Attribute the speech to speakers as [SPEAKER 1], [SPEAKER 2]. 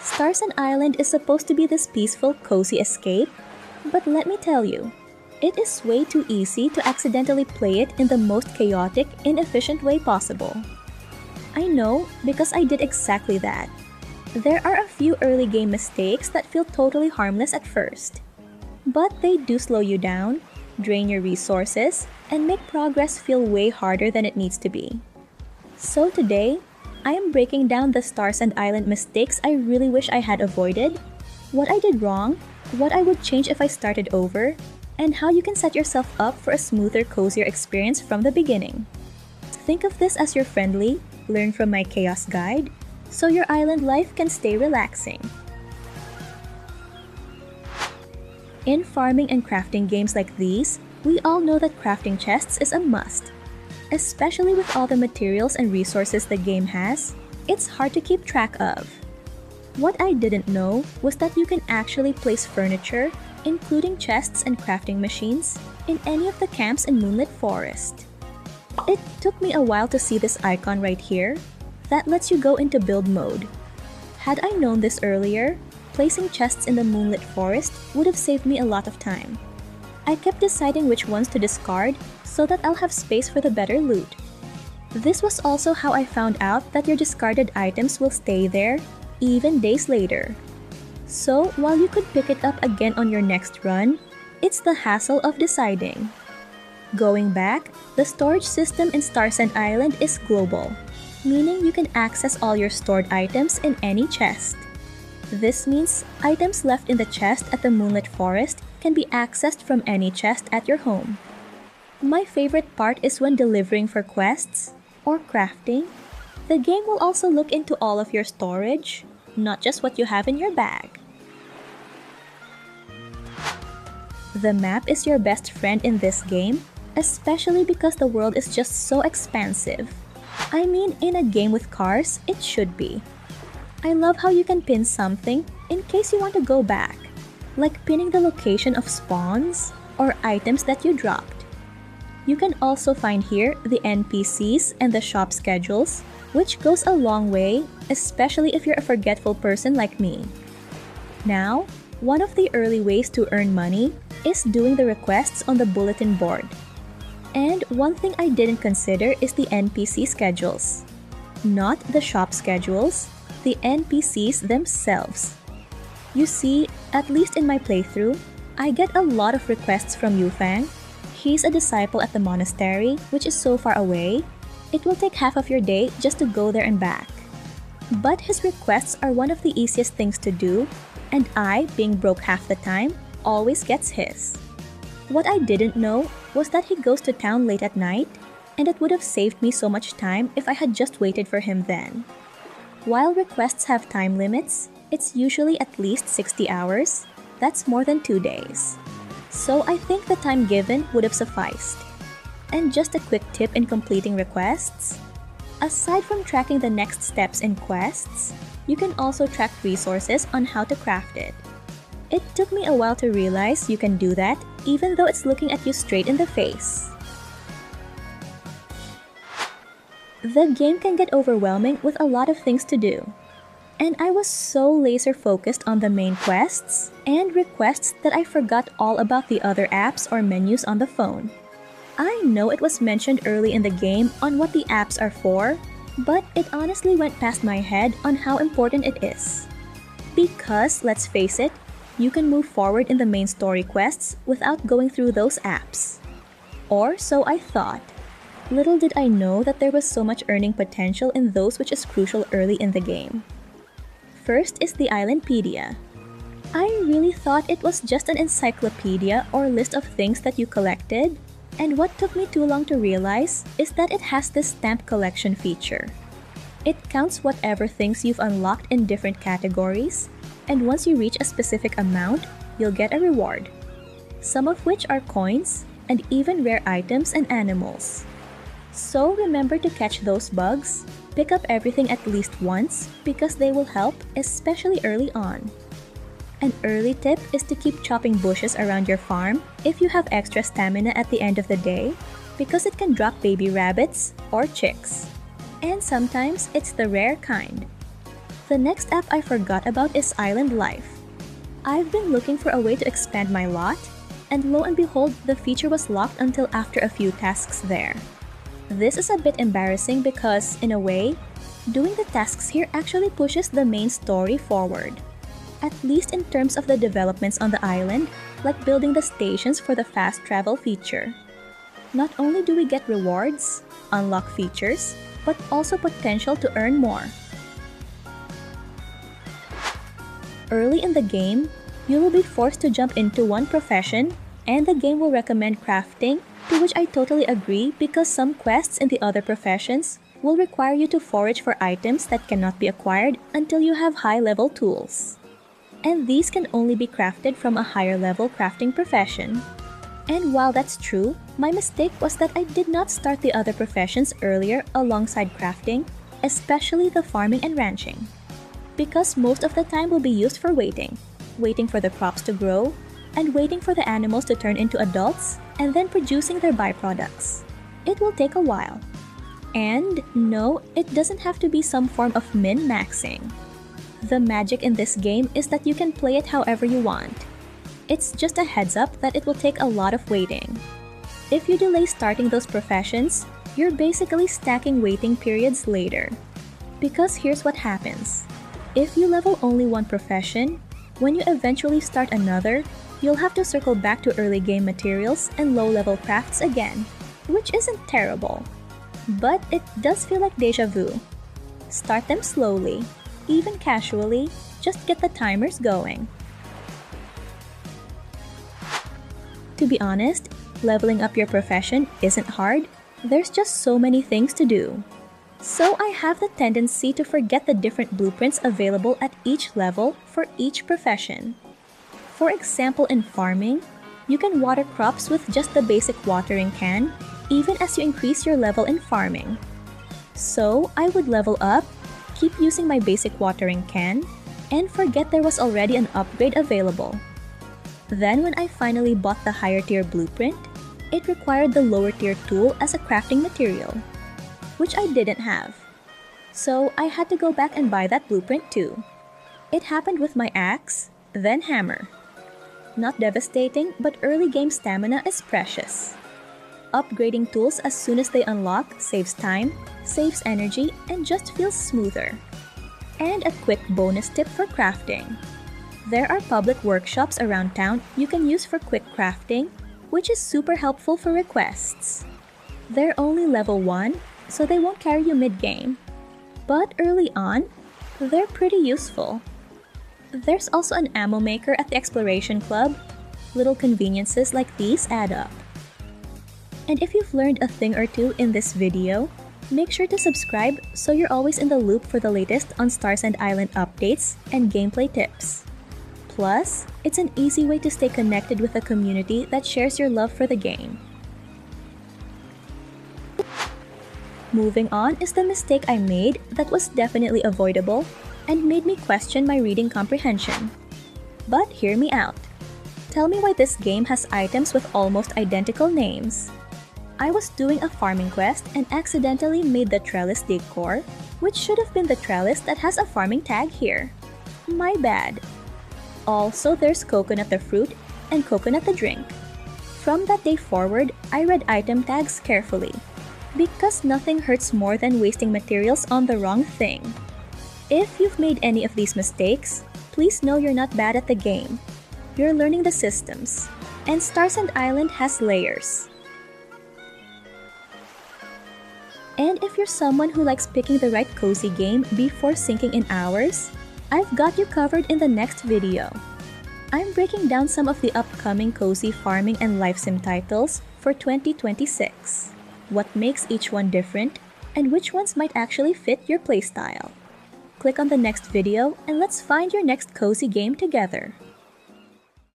[SPEAKER 1] Starsand Island is supposed to be this peaceful, cozy escape, but let me tell you, it is way too easy to accidentally play it in the most chaotic, inefficient way possible. I know because I did exactly that. There are a few early game mistakes that feel totally harmless at first, but they do slow you down, drain your resources, and make progress feel way harder than it needs to be. So today, I am breaking down the Starsand Island mistakes I really wish I had avoided, what I did wrong, what I would change if I started over, and how you can set yourself up for a smoother, cozier experience from the beginning. Think of this as your friendly, learn from my chaos guide, so your island life can stay relaxing. In farming and crafting games like these, we all know that crafting chests is a must. Especially with all the materials and resources the game has, it's hard to keep track of. What I didn't know was that you can actually place furniture, including chests and crafting machines, in any of the camps in Moonlit Forest. It took me a while to see this icon right here that lets you go into build mode. Had I known this earlier, placing chests in the Moonlit Forest would have saved me a lot of time. I kept deciding which ones to discard so that I'll have space for the better loot. This was also how I found out that your discarded items will stay there, even days later. So, while you could pick it up again on your next run, it's the hassle of deciding. Going back, the storage system in Starsand Island is global, meaning you can access all your stored items in any chest. This means items left in the chest at the Moonlit Forest can be accessed from any chest at your home. My favorite part is when delivering for quests or crafting. The game will also look into all of your storage, not just what you have in your bag. The map is your best friend in this game, especially because the world is just so expansive. I mean, in a game with cars, it should be. I love how you can pin something in case you want to go back, like pinning the location of spawns or items that you dropped. You can also find here the NPCs and the shop schedules, which goes a long way, especially if you're a forgetful person like me. Now, one of the early ways to earn money is doing the requests on the bulletin board. And one thing I didn't consider is the NPC schedules. Not the shop schedules, the NPCs themselves. You see, at least in my playthrough, I get a lot of requests from Yufang. He's a disciple at the monastery, which is so far away, it will take half of your day just to go there and back. But his requests are one of the easiest things to do, and I, being broke half the time, always gets his. What I didn't know was that he goes to town late at night, and it would have saved me so much time if I had just waited for him then. While requests have time limits, it's usually at least 60 hours, that's more than 2 days. So I think the time given would have sufficed. And just a quick tip in completing requests. Aside from tracking the next steps in quests, you can also track resources on how to craft it. It took me a while to realize you can do that even though it's looking at you straight in the face. The game can get overwhelming with a lot of things to do. And I was so laser focused on the main quests and requests that I forgot all about the other apps or menus on the phone. I know it was mentioned early in the game on what the apps are for, but it honestly went past my head on how important it is. Because, let's face it, you can move forward in the main story quests without going through those apps. Or so I thought. Little did I know that there was so much earning potential in those, which is crucial early in the game. First is the Islandpedia. I really thought it was just an encyclopedia or list of things that you collected, and what took me too long to realize is that it has this stamp collection feature. It counts whatever things you've unlocked in different categories, and once you reach a specific amount, you'll get a reward. Some of which are coins, and even rare items and animals. So remember to catch those bugs, pick up everything at least once because they will help, especially early on. An early tip is to keep chopping bushes around your farm if you have extra stamina at the end of the day, because it can drop baby rabbits or chicks. And sometimes it's the rare kind. The next app I forgot about is Island Life. I've been looking for a way to expand my lot, and lo and behold, the feature was locked until after a few tasks there. This is a bit embarrassing because, in a way, doing the tasks here actually pushes the main story forward. At least in terms of the developments on the island, like building the stations for the fast travel feature. Not only do we get rewards, unlock features, but also potential to earn more. Early in the game, you will be forced to jump into one profession, and the game will recommend crafting, to which I totally agree because some quests in the other professions will require you to forage for items that cannot be acquired until you have high-level tools. And these can only be crafted from a higher-level crafting profession. And while that's true, my mistake was that I did not start the other professions earlier alongside crafting, especially the farming and ranching. Because most of the time will be used for waiting for the crops to grow, and waiting for the animals to turn into adults, and then producing their byproducts. It will take a while. And no, it doesn't have to be some form of min-maxing. The magic in this game is that you can play it however you want. It's just a heads up that it will take a lot of waiting. If you delay starting those professions, you're basically stacking waiting periods later. Because here's what happens. If you level only one profession, when you eventually start another, you'll have to circle back to early game materials and low-level crafts again, which isn't terrible. But it does feel like deja vu. Start them slowly, even casually, just get the timers going. To be honest, leveling up your profession isn't hard, there's just so many things to do. So I have the tendency to forget the different blueprints available at each level for each profession. For example, in farming, you can water crops with just the basic watering can, even as you increase your level in farming. So I would level up, keep using my basic watering can, and forget there was already an upgrade available. Then when I finally bought the higher tier blueprint, it required the lower tier tool as a crafting material, which I didn't have. So I had to go back and buy that blueprint too. It happened with my axe, then hammer. Not devastating, but early game stamina is precious. Upgrading tools as soon as they unlock saves time, saves energy, and just feels smoother. And a quick bonus tip for crafting. There are public workshops around town you can use for quick crafting, which is super helpful for requests. They're only level 1, so they won't carry you mid-game. But early on, they're pretty useful. There's also an ammo maker at the Exploration Club. Little conveniences like these add up. And if you've learned a thing or two in this video, make sure to subscribe so you're always in the loop for the latest on Starsand Island updates and gameplay tips. Plus, it's an easy way to stay connected with a community that shares your love for the game. Moving on is the mistake I made that was definitely avoidable and made me question my reading comprehension. But hear me out. Tell me why this game has items with almost identical names. I was doing a farming quest and accidentally made the trellis decor, which should have been the trellis that has a farming tag here. My bad. Also, there's coconut the fruit and coconut the drink. From that day forward, I read item tags carefully, because nothing hurts more than wasting materials on the wrong thing. If you've made any of these mistakes, please know you're not bad at the game. You're learning the systems, and Starsand Island has layers. And if you're someone who likes picking the right cozy game before sinking in hours, I've got you covered in the next video. I'm breaking down some of the upcoming cozy farming and life sim titles for 2026. What makes each one different, and which ones might actually fit your playstyle. Click on the next video and let's find your next cozy game together.